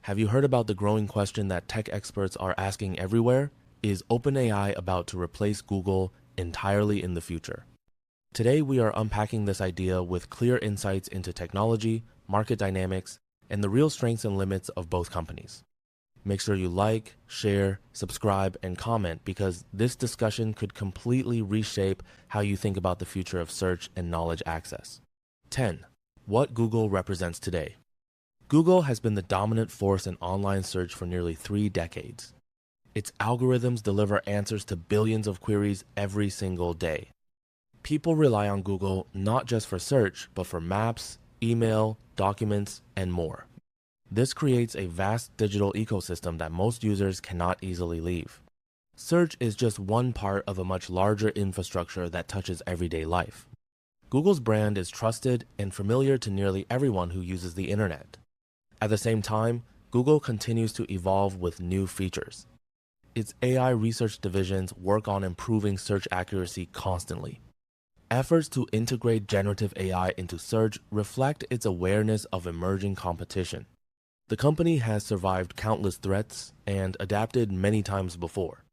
Have you heard about the growing question that tech experts are asking everywhere? Is OpenAI about to replace Google entirely in the future? Today, we are unpacking this idea with clear insights into technology, market dynamics, and the real strengths and limits of both companies. Make sure you like, share, subscribe, and comment because this discussion could completely reshape how you think about the future of search and knowledge access. 10. What Google represents today. Google has been the dominant force in online search for nearly 3 decades. Its algorithms deliver answers to billions of queries every single day. People rely on Google not just for search, but for maps, email, documents, and more. This creates a vast digital ecosystem that most users cannot easily leave. Search is just one part of a much larger infrastructure that touches everyday life. Google's brand is trusted and familiar to nearly everyone who uses the internet. At the same time, Google continues to evolve with new features. Its AI research divisions work on improving search accuracy constantly. Efforts to integrate generative AI into search reflect its awareness of emerging competition. The company has survived countless threats and adapted many times before.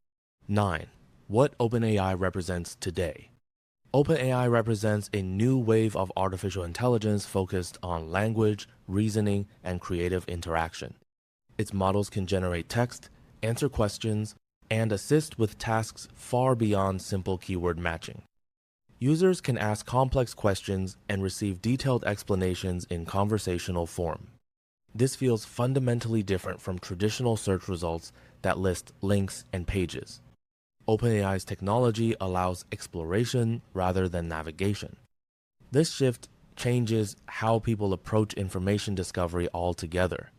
9. What OpenAI represents today. OpenAI represents a new wave of artificial intelligence focused on language, reasoning, and creative interaction. Its models can generate text, answer questions, and assist with tasks far beyond simple keyword matching. Users can ask complex questions and receive detailed explanations in conversational form. This feels fundamentally different from traditional search results that list links and pages. OpenAI's technology allows exploration rather than navigation. This shift changes how people approach information discovery altogether.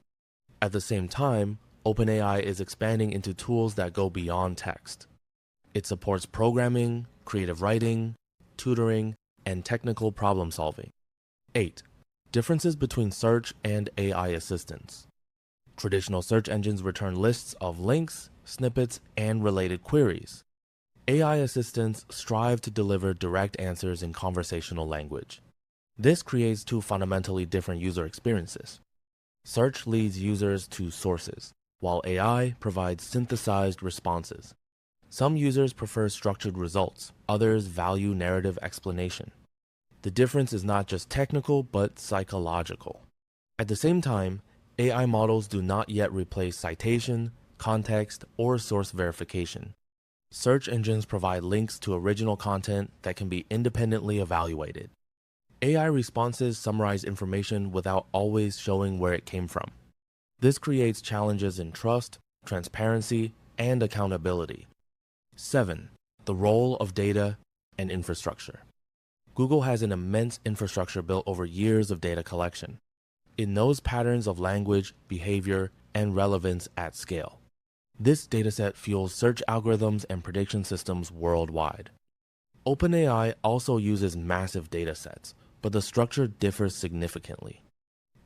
At the same time, OpenAI is expanding into tools that go beyond text. It supports programming, creative writing, tutoring, and technical problem solving. 8. Differences between search and AI assistants. Traditional search engines return lists of links, snippets, and related queries. AI assistants strive to deliver direct answers in conversational language. This creates 2 fundamentally different user experiences. Search leads users to sources, while AI provides synthesized responses. Some users prefer structured results, others value narrative explanation. The difference is not just technical, but psychological. At the same time, AI models do not yet replace citation, context, or source verification. Search engines provide links to original content that can be independently evaluated. AI responses summarize information without always showing where it came from. This creates challenges in trust, transparency, and accountability. 7. The role of data and infrastructure. Google has an immense infrastructure built over years of data collection. It knows patterns of language, behavior, and relevance at scale. This dataset fuels search algorithms and prediction systems worldwide. OpenAI also uses massive datasets, but the structure differs significantly.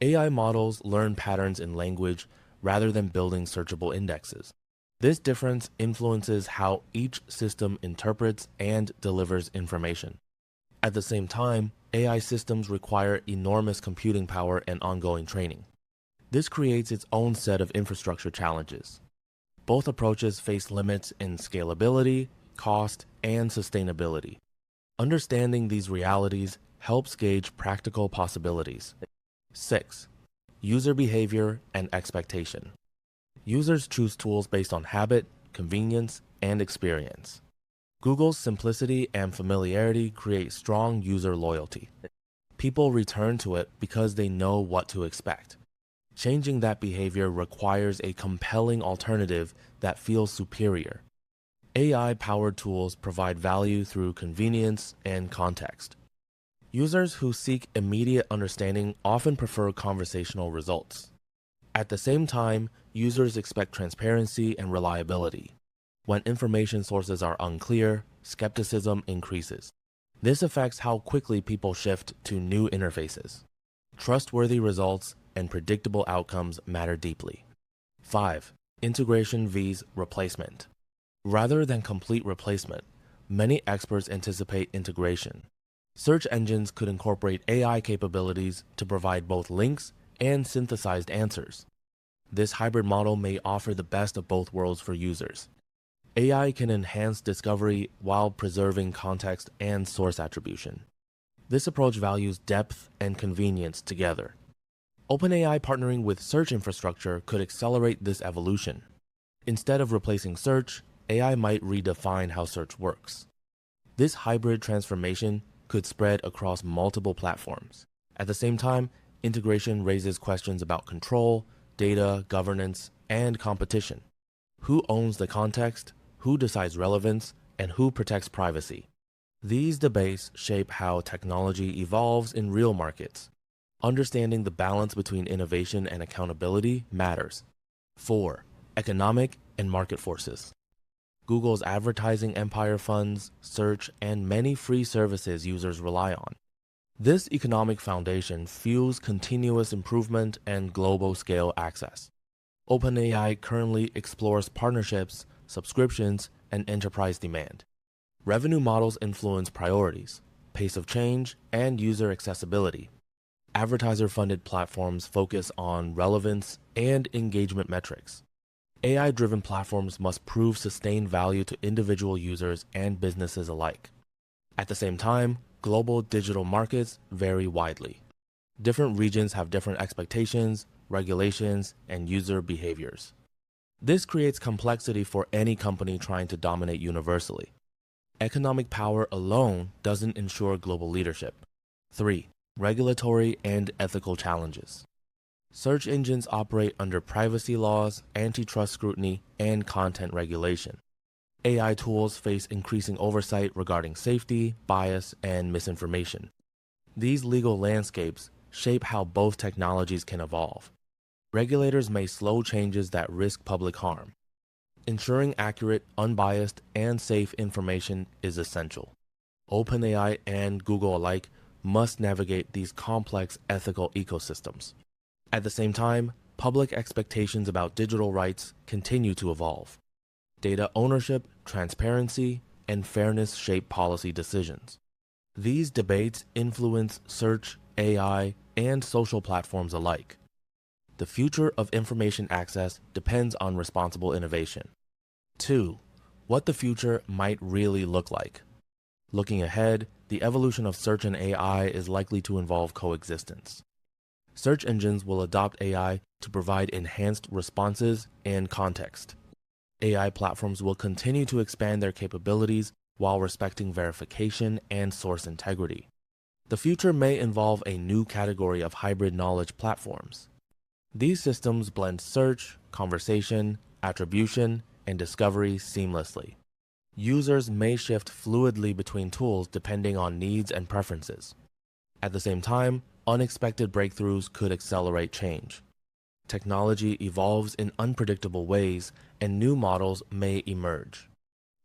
AI models learn patterns in language rather than building searchable indexes. This difference influences how each system interprets and delivers information. At the same time, AI systems require enormous computing power and ongoing training. This creates its own set of infrastructure challenges. Both approaches face limits in scalability, cost, and sustainability. Understanding these realities helps gauge practical possibilities. 6. User behavior and expectation. Users choose tools based on habit, convenience, and experience. Google's simplicity and familiarity create strong user loyalty. People return to it because they know what to expect. Changing that behavior requires a compelling alternative that feels superior. AI-powered tools provide value through convenience and context. Users who seek immediate understanding often prefer conversational results. At the same time, users expect transparency and reliability. When information sources are unclear, skepticism increases. This affects how quickly people shift to new interfaces. Trustworthy results and predictable outcomes matter deeply. 5. Integration vs. replacement. Rather than complete replacement, many experts anticipate integration. Search engines could incorporate AI capabilities to provide both links and synthesized answers. This hybrid model may offer the best of both worlds for users. AI can enhance discovery while preserving context and source attribution. This approach values depth and convenience together. OpenAI partnering with search infrastructure could accelerate this evolution. Instead of replacing search, AI might redefine how search works. This hybrid transformation could spread across multiple platforms. At the same time, integration raises questions about control, data, governance, and competition. Who owns the context? Who decides relevance? And who protects privacy? These debates shape how technology evolves in real markets. Understanding the balance between innovation and accountability matters. 4. Economic and market forces. Google's advertising empire funds search and many free services users rely on. This economic foundation fuels continuous improvement and global scale access. OpenAI currently explores partnerships, subscriptions, and enterprise demand. Revenue models influence priorities, pace of change, and user accessibility. Advertiser-funded platforms focus on relevance and engagement metrics. AI-driven platforms must prove sustained value to individual users and businesses alike. At the same time, global digital markets vary widely. Different regions have different expectations, regulations, and user behaviors. This creates complexity for any company trying to dominate universally. Economic power alone doesn't ensure global leadership. 3. Regulatory and ethical challenges. Search engines operate under privacy laws, antitrust scrutiny, and content regulation. AI tools face increasing oversight regarding safety, bias, and misinformation. These legal landscapes shape how both technologies can evolve. Regulators may slow changes that risk public harm. Ensuring accurate, unbiased, and safe information is essential. OpenAI and Google alike must navigate these complex ethical ecosystems. At the same time, public expectations about digital rights continue to evolve. Data ownership, transparency, and fairness shape policy decisions. These debates influence search, AI, and social platforms alike. The future of information access depends on responsible innovation. 2. What the future might really look like. Looking ahead, the evolution of search and AI is likely to involve coexistence. Search engines will adopt AI to provide enhanced responses and context. AI platforms will continue to expand their capabilities while respecting verification and source integrity. The future may involve a new category of hybrid knowledge platforms. These systems blend search, conversation, attribution, and discovery seamlessly. Users may shift fluidly between tools depending on needs and preferences. At the same time, unexpected breakthroughs could accelerate change. Technology evolves in unpredictable ways, and new models may emerge.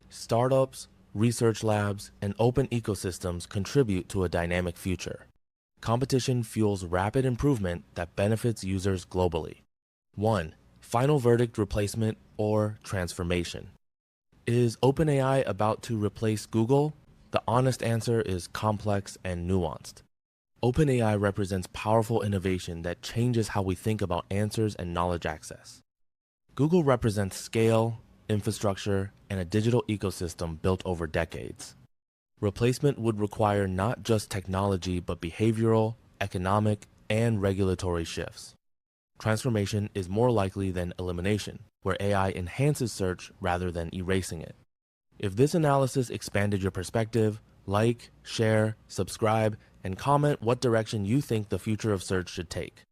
Startups, research labs, and open ecosystems contribute to a dynamic future. Competition fuels rapid improvement that benefits users globally. 1. Final verdict: replacement or transformation. Is OpenAI about to replace Google? The honest answer is complex and nuanced. OpenAI represents powerful innovation that changes how we think about answers and knowledge access. Google represents scale, infrastructure, and a digital ecosystem built over decades. Replacement would require not just technology but behavioral, economic, and regulatory shifts. Transformation is more likely than elimination, where AI enhances search rather than erasing it. If this analysis expanded your perspective, like, share, subscribe, and comment what direction you think the future of search should take.